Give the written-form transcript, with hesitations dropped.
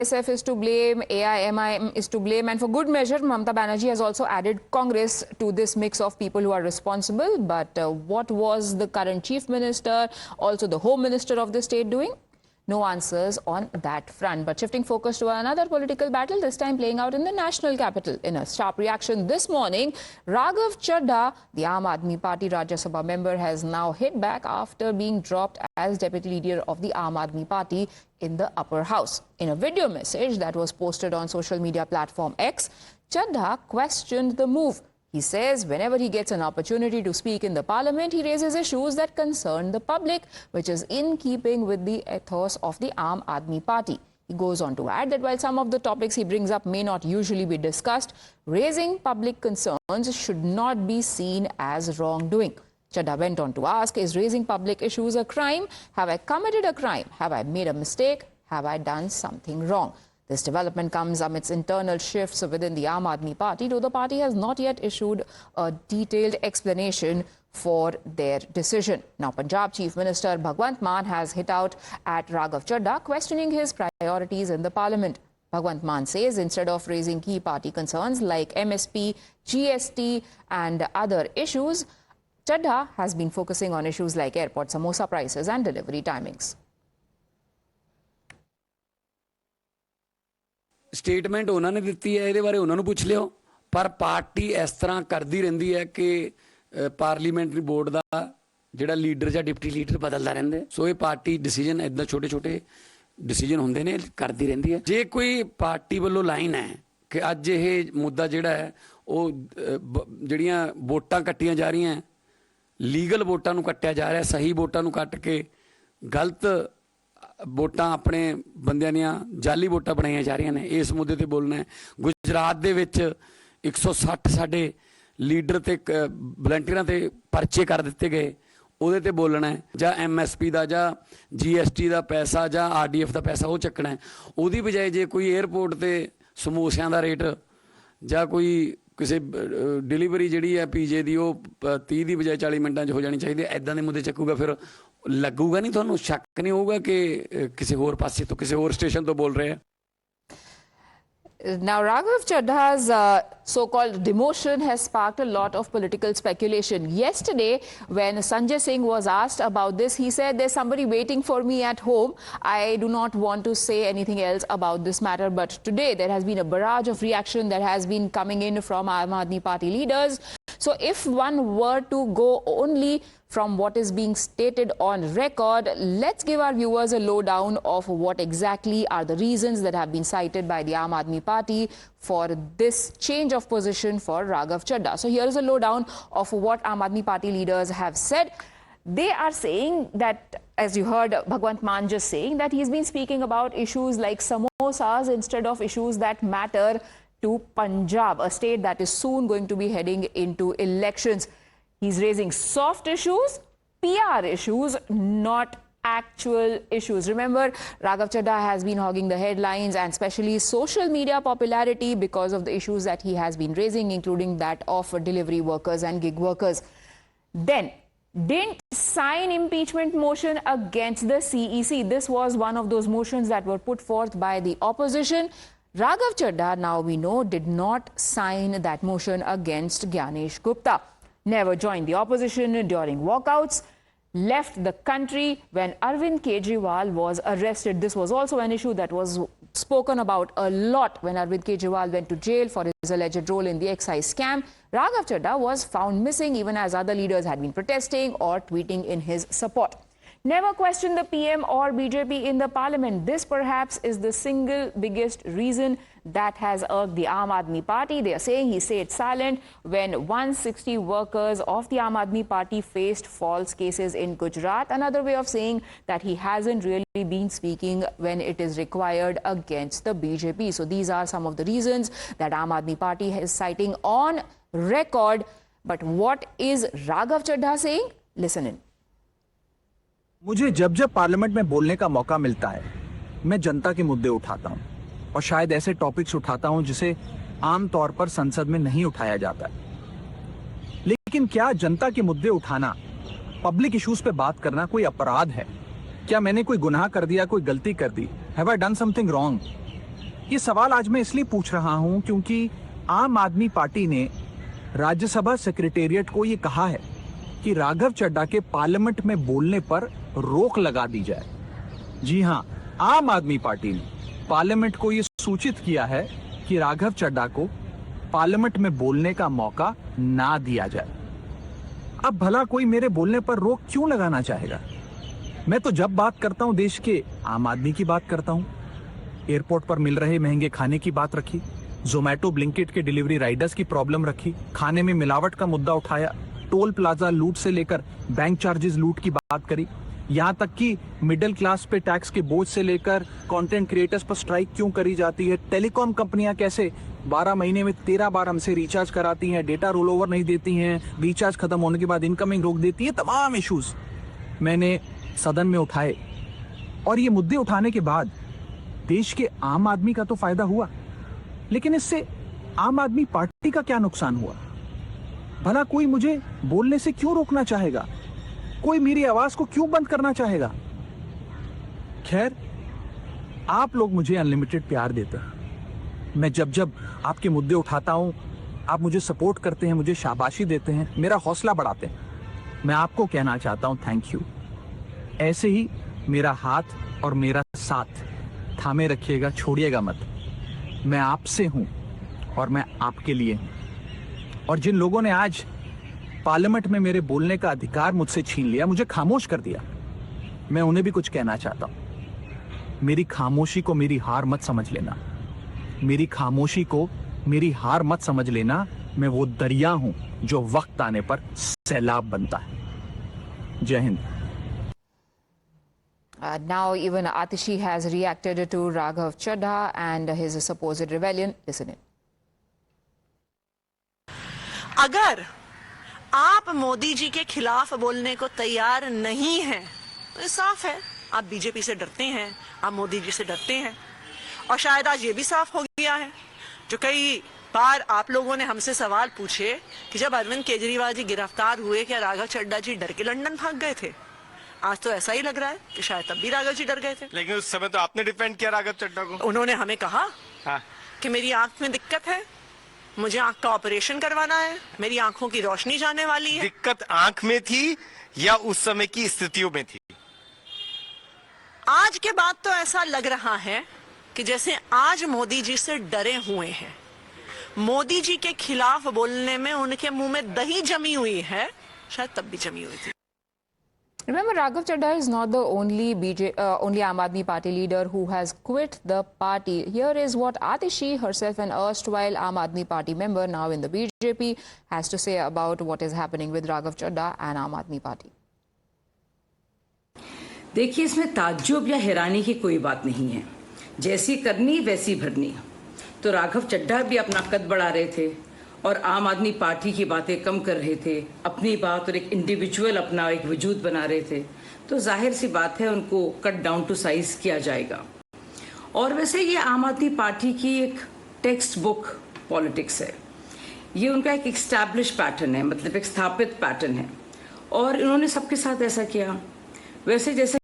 SF is to blame, AIMIM is to blame, and for good measure, Mamata Banerjee has also added Congress to this mix of people who are responsible. But what was the current Chief Minister, also the Home Minister of the state doing? No answers on that front. But shifting focus to another political battle, this time playing out in the national capital. In a sharp reaction this morning, Raghav Chadha, the Aam Aadmi Party Rajya Sabha member, has now hit back after being dropped as deputy leader of the Aam Aadmi Party in the upper house. In a video message that was posted on social media platform X, Chadha questioned the move. He says whenever he gets an opportunity to speak in the parliament, he raises issues that concern the public, which is in keeping with the ethos of the Aam Aadmi Party. He goes on to add that while some of the topics he brings up may not usually be discussed, raising public concerns should not be seen as wrongdoing. Chadha went on to ask, is raising public issues a crime? Have I committed a crime? Have I made a mistake? Have I done something wrong? This development comes amidst internal shifts within the Aam Aadmi Party, though the party has not yet issued a detailed explanation for their decision. Now, Punjab Chief Minister Bhagwant Mann has hit out at Raghav Chadha, questioning his priorities in the parliament. Bhagwant Mann says instead of raising key party concerns like MSP, GST and other issues, Chadha has been focusing on issues like airport samosa prices and delivery timings. Statement उन्होंने दिती है, ये बारे उन्होंने पूछ लियो, पर party इस तरह करती रही है कि पार्लीमेंटरी बोर्ड का जिहड़ा लीडर या डिप्टी लीडर बदलता रहिंदा है। सो ये पार्टी डिसीजन इदा छोटे छोटे डिसीजन होंदे ने करती रहिंदी है। जे कोई पार्टी वालों लाइन है कि अज ये मुद्दा जिहड़ा है वो जिहड़ियां वोटां कट्टियां जा रही हैं, लीगल वोटां नूं कट्टिया जा रहा है, सही वोटां नूं कट के गलत वोटां अपने बंदियां दियां जाली वोटां बनाईयां जा रही ने, इस मुद्दे ते बोलना है। गुजरात दे विच 160 साडे लीडर ते वलंटियरां ते परचे कर दिते गए, उहदे ते बोलना है। जां MSP दा जां GST दा पैसा जां RDF दा पैसा वो चकना है। उहदी बजाय जे कोई एयरपोर्ट ते समोसियां दा रेट जां कोई किसी डिलीवरी जिहड़ी है PJ दी वो 30 दी बजाय 40 मिनटां च हो जानी चाहिए, इदां दे मुद्दे चकूगा, फिर लगूगा नहीं, तुहानूं शक नहीं होगा कि किसी होर पासे तो किसी होर स्टेशन तो बोल रहे हैं। Now, Raghav Chadha's so-called demotion has sparked a lot of political speculation. Yesterday, when Sanjay Singh was asked about this, he said, there's somebody waiting for me at home. I do not want to say anything else about this matter. But today, there has been a barrage of reaction that has been coming in from Aam Aadmi Party leaders. So if one were to go only from what is being stated on record, let's give our viewers a lowdown of what exactly are the reasons that have been cited by the Aam Aadmi Party for this change of position for Raghav Chadha. So here is a lowdown of what Aam Aadmi Party leaders have said. They are saying that, as you heard Bhagwant Mann just saying, that he's been speaking about issues like samosas instead of issues that matter to Punjab, a state that is soon going to be heading into elections. He's raising soft issues, PR issues, not actual issues. Remember, Raghav Chadha has been hogging the headlines and especially social media popularity because of the issues that he has been raising, including that of delivery workers and gig workers. Then, didn't sign impeachment motion against the CEC. This was one of those motions that were put forth by the opposition. Raghav Chadha, now we know, did not sign that motion against Gyanesh Gupta. Never joined the opposition during walkouts. Left the country when Arvind Kejriwal was arrested. This was also an issue that was spoken about a lot when Arvind Kejriwal went to jail for his alleged role in the excise scam. Raghav Chadha was found missing even as other leaders had been protesting or tweeting in his support. Never questioned the PM or BJP in the parliament. This perhaps is the single biggest reason that has irked the Aam Aadmi Party. They are saying he stayed silent when 160 workers of the Aam Aadmi Party faced false cases in Gujarat. Another way of saying that he hasn't really been speaking when it is required against the BJP. So these are some of the reasons that Aam Aadmi Party is citing on record. But what is Raghav Chadha saying? Listen in. मुझे जब जब parliament में बोलने का मौका मिलता है, मैं जनता के मुद्दे उठाता हूं और शायद ऐसे टॉपिक्स उठाता हूं जिसे आम तौर पर संसद में नहीं उठाया जाता है। लेकिन क्या जनता के मुद्दे उठाना, पब्लिक इश्यूज पे बात करना कोई अपराध है? क्या मैंने कोई गुनाह कर दिया, कोई गलती कर दी? Have I done something wrong? ये सवाल आज मैं इसलिए पूछ रहा हूं क्योंकि आम आदमी पार्टी ने राज्यसभा सेक्रेटेरिएट को ये कहा है कि राघव चड्ढा के पार्लियामेंट में बोलने पर रोक लगा दी जाए। जी हां, आम आदमी पार्टी ने पार्लियामेंट को ये सूचित किया है कि राघव चड्ढा को पार्लियामेंट में बोलने का मौका ना दिया जाए। अब भला कोई मेरे बोलने पर रोक क्यों लगाना चाहेगा? मैं तो जब बात करता हूं देश के आम आदमी की बात करता हूं। एयरपोर्ट पर मिल रहे महंगे खाने की बात रखी, जोमैटो ब्लिंकिट के डिलीवरी राइडर्स की प्रॉब्लम रखी, खाने में मिलावट का मुद्दा उठाया, टोल प्लाजा लूट से लेकर बैंक चार्जेस लूट की बात करी, यहाँ तक कि मिडिल क्लास पे टैक्स के बोझ से लेकर कंटेंट क्रिएटर्स पर स्ट्राइक क्यों करी जाती है, टेलीकॉम कंपनियां कैसे 12 महीने में 13 बार हमसे रिचार्ज कराती हैं, डेटा रोल ओवर नहीं देती हैं, रिचार्ज खत्म होने के बाद इनकमिंग रोक देती है, तमाम इश्यूज मैंने सदन में उठाए। और ये मुद्दे उठाने के बाद देश के आम आदमी का तो फायदा हुआ, लेकिन इससे आम आदमी पार्टी का क्या नुकसान हुआ? भला कोई मुझे बोलने से क्यों रोकना चाहेगा? कोई मेरी आवाज को क्यों बंद करना चाहेगा? खैर, आप लोग मुझे अनलिमिटेड प्यार देते हैं। मैं जब जब आपके मुद्दे उठाता हूं, आप मुझे सपोर्ट करते हैं, मुझे शाबाशी देते हैं, मेरा हौसला बढ़ाते हैं। मैं आपको कहना चाहता हूं थैंक यू। ऐसे ही मेरा हाथ और मेरा साथ थामे रखिएगा, छोड़िएगा मत। मैं आपसे हूं और मैं आपके लिए हूं। और जिन लोगों ने आज पार्लियामेंट में मेरे बोलने का अधिकार मुझसे छीन लिया, मुझे खामोश कर दिया, मैं उन्हें भी कुछ कहना चाहता हूं। मेरी खामोशी को मेरी हार मत समझ लेना। मेरी खामोशी को मेरी हार मत समझ लेना। मैं वो दरिया हूं जो वक्त आने पर सैलाब बनता है। जय Hind. Now even Atishi has reacted to Raghav Chadha and his supposed rebellion. Listen in. अगर आप मोदी जी के खिलाफ बोलने को तैयार नहीं हैं तो ये साफ है, आप बीजेपी से डरते हैं, आप मोदी जी से डरते हैं। और शायद आज ये भी साफ हो गया है, जो कई बार आप लोगों ने हमसे सवाल पूछे कि जब अरविंद केजरीवाल जी गिरफ्तार हुए, क्या राघव चड्ढा जी डर के लंदन भाग गए थे? आज तो ऐसा ही लग रहा है कि शायद तब भी राघव जी डर गए थे। लेकिन उस समय तो आपने डिफेंड किया राघव चड्ढा को। उन्होंने हमें कहा हाँ। कि मेरी आंख में दिक्कत है, मुझे आंख का ऑपरेशन करवाना है, मेरी आंखों की रोशनी जाने वाली है। दिक्कत आंख में थी या उस समय की स्थितियों में थी? आज के बाद तो ऐसा लग रहा है कि जैसे आज मोदी जी से डरे हुए हैं, मोदी जी के खिलाफ बोलने में उनके मुंह में दही जमी हुई है, शायद तब भी जमी हुई थी। Remember, Raghav Chadha is not the only Aam Aadmi Party leader who has quit the party. Here is what Atishi, herself an erstwhile Aam Aadmi Party member, now in the BJP, has to say about what is happening with Raghav Chadha and Aam Aadmi Party. देखिए, इसमें ताज्जुब या हैरानी की कोई बात नहीं है। जैसी करनी वैसी भरनी। तो राघव चड्ढा भी अपना कद बढ़ा रहे थे और आम आदमी पार्टी की बातें कम कर रहे थे, अपनी बात और एक इंडिविजुअल अपना एक वजूद बना रहे थे, तो जाहिर सी बात है उनको कट डाउन टू साइज किया जाएगा। और वैसे ये आम आदमी पार्टी की एक टेक्स्ट बुक पॉलिटिक्स है, ये उनका एक एस्टैब्लिश पैटर्न है, मतलब एक स्थापित पैटर्न है, और इन्होंने सबके साथ ऐसा किया। वैसे जैसे